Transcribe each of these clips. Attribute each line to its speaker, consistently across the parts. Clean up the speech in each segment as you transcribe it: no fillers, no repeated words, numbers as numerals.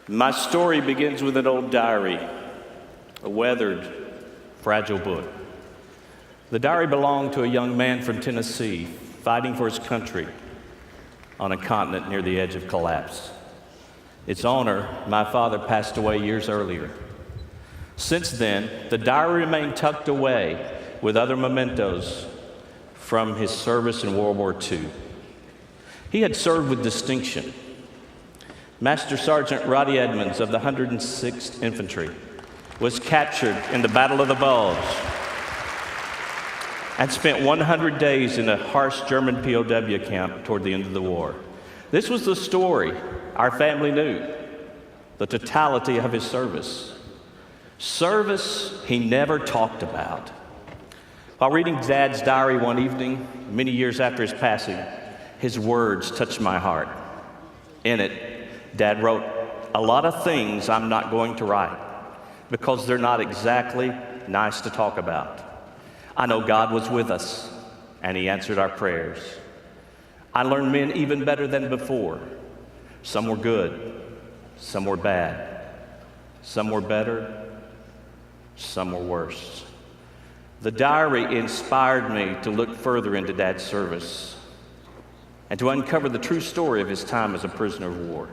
Speaker 1: My story begins with an old diary, a weathered, fragile book. The diary belonged to a young man from Tennessee fighting for his country on a continent near the edge of collapse. Its owner, my father, passed away years earlier. Since then, the diary remained tucked away with other mementos from his service in World War II. He had served with distinction. Master Sergeant Roddy Edmonds of the 106th Infantry was captured in the Battle of the Bulge and spent 100 days in a harsh German POW camp toward the end of the war. This was the story our family knew, the totality of his service. Service he never talked about. While reading Dad's diary one evening, many years after his passing, his words touched my heart. In it, Dad wrote, "A lot of things I'm not going to write because they're not exactly nice to talk about. I know God was with us and He answered our prayers. I learned men even better than before. Some were good, some were bad, some were better, some were worse." The diary inspired me to look further into Dad's service and to uncover the true story of his time as a prisoner of war.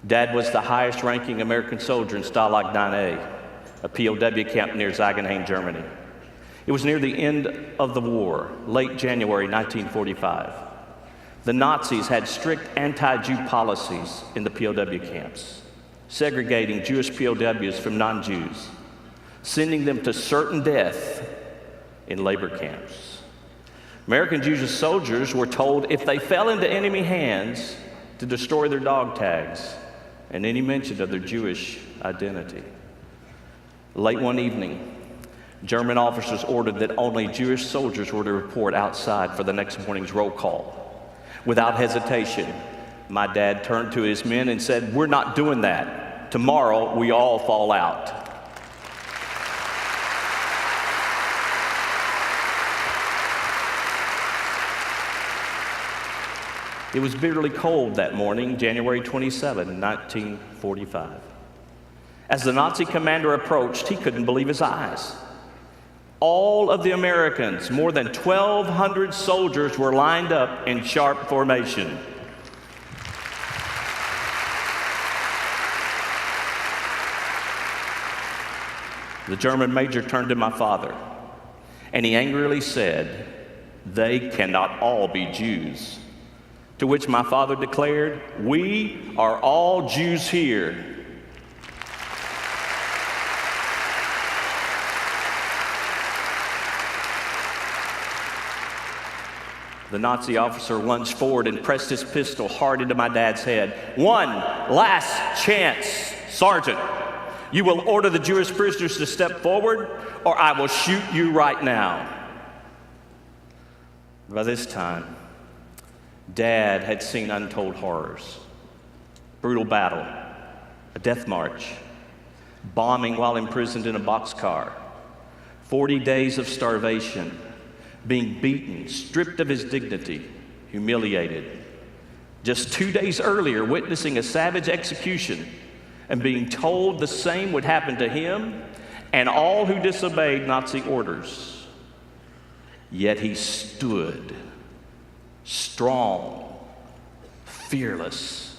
Speaker 1: Dad was the highest ranking American soldier in Stalag 9A, a POW camp near Ziegenhain, Germany. It was near the end of the war, late January 1945. The Nazis had strict anti-Jew policies in the POW camps, segregating Jewish POWs from non-Jews, sending them to certain death in labor camps. American Jewish soldiers were told if they fell into enemy hands to destroy their dog tags and any mention of their Jewish identity. Late one evening, German officers ordered that only Jewish soldiers were to report outside for the next morning's roll call. Without hesitation, my dad turned to his men and said, "We're not doing that. Tomorrow, we all fall out." It was bitterly cold that morning, January 27, 1945. As the Nazi commander approached, he couldn't believe his eyes. All of the Americans, more than 1,200 soldiers, were lined up in sharp formation. The German major turned to my father, and he angrily said, "They cannot all be Jews." To which my father declared, "We are all Jews here." The Nazi officer lunged forward and pressed his pistol hard into my dad's head. "One last chance, Sergeant. You will order the Jewish prisoners to step forward, or I will shoot you right now." By this time, Dad had seen untold horrors: brutal battle, a death march, bombing while imprisoned in a boxcar, 40 days of starvation, being beaten, stripped of his dignity, humiliated. Just 2 days earlier, witnessing a savage execution and being told the same would happen to him and all who disobeyed Nazi orders. Yet he stood strong, fearless,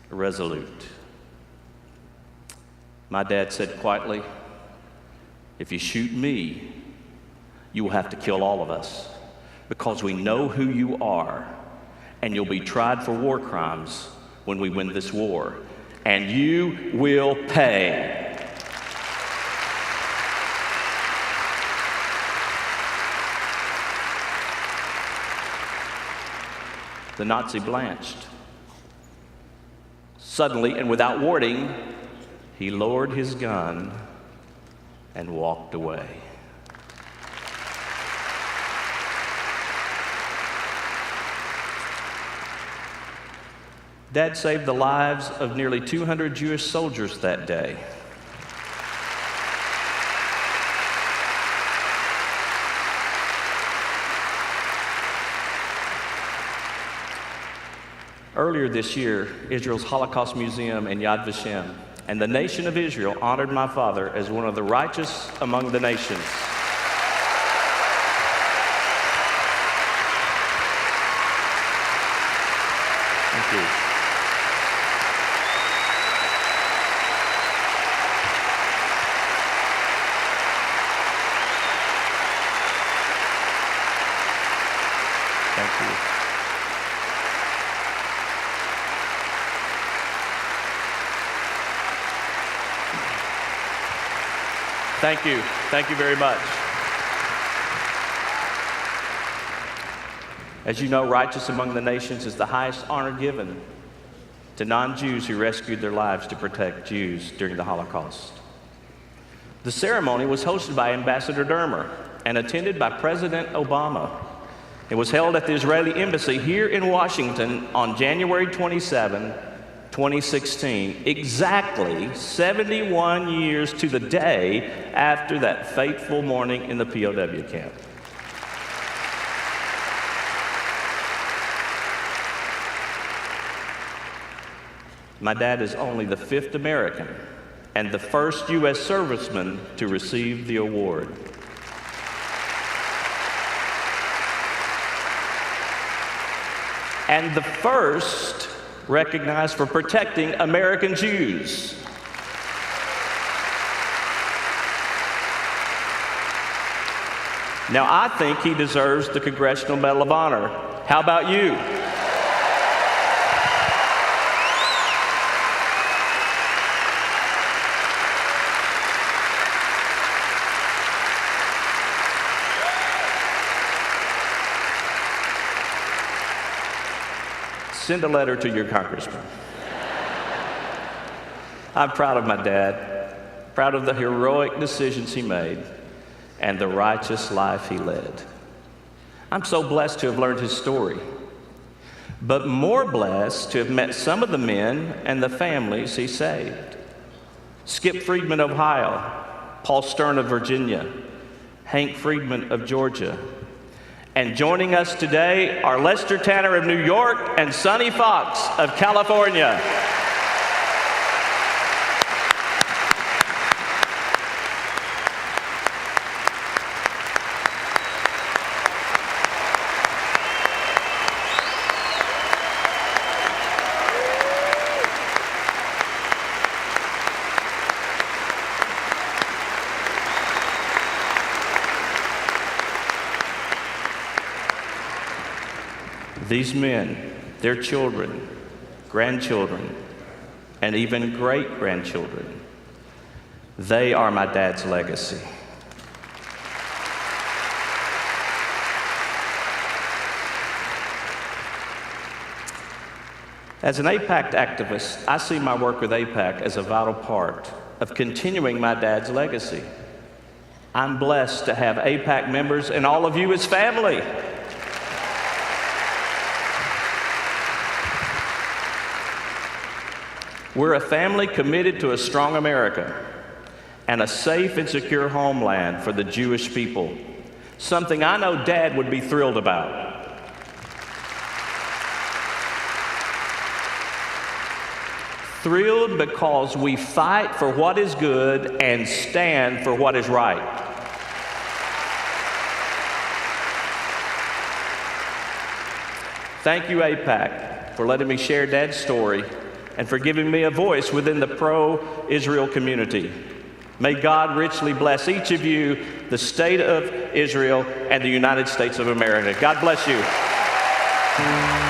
Speaker 1: resolute. My dad said quietly, "If you shoot me, you will have to kill all of us because we know who you are, and you'll be tried for war crimes when we win this war, and you will pay." The Nazi blanched. Suddenly, and without warning, he lowered his gun and walked away. Dad saved the lives of nearly 200 Jewish soldiers that day. Earlier this year, Israel's Holocaust Museum and Yad Vashem and the nation of Israel honored my father as one of the righteous among the nations. Thank you. Thank you. Thank you. Thank you very much. As you know, righteous among the nations is the highest honor given to non-Jews who rescued their lives to protect Jews during the Holocaust. The ceremony was hosted by Ambassador Dermer and attended by President Obama. It was held at the Israeli Embassy here in Washington on January 27, 2016, exactly 71 years to the day after that fateful morning in the POW camp. My dad is only the 5th American and the first U.S. serviceman to receive the award. And the first recognized for protecting American Jews. Now, I think he deserves the Congressional Medal of Honor. How about you? Send a letter to your congressman. I'm proud of my dad, proud of the heroic decisions he made, and the righteous life he led. I'm so blessed to have learned his story, but more blessed to have met some of the men and the families he saved. Skip Friedman of Ohio, Paul Stern of Virginia, Hank Friedman of Georgia. And joining us today are Lester Tanner of New York and Sonny Fox of California. These men, their children, grandchildren, and even great-grandchildren, they are my dad's legacy. As an AIPAC activist, I see my work with AIPAC as a vital part of continuing my dad's legacy. I'm blessed to have AIPAC members and all of you as family. We're a family committed to a strong America and a safe and secure homeland for the Jewish people, something I know Dad would be thrilled about. Thrilled because we fight for what is good and stand for what is right. Thank you, AIPAC, for letting me share Dad's story and for giving me a voice within the pro-Israel community. May God richly bless each of you, the state of Israel, and the United States of America. God bless you.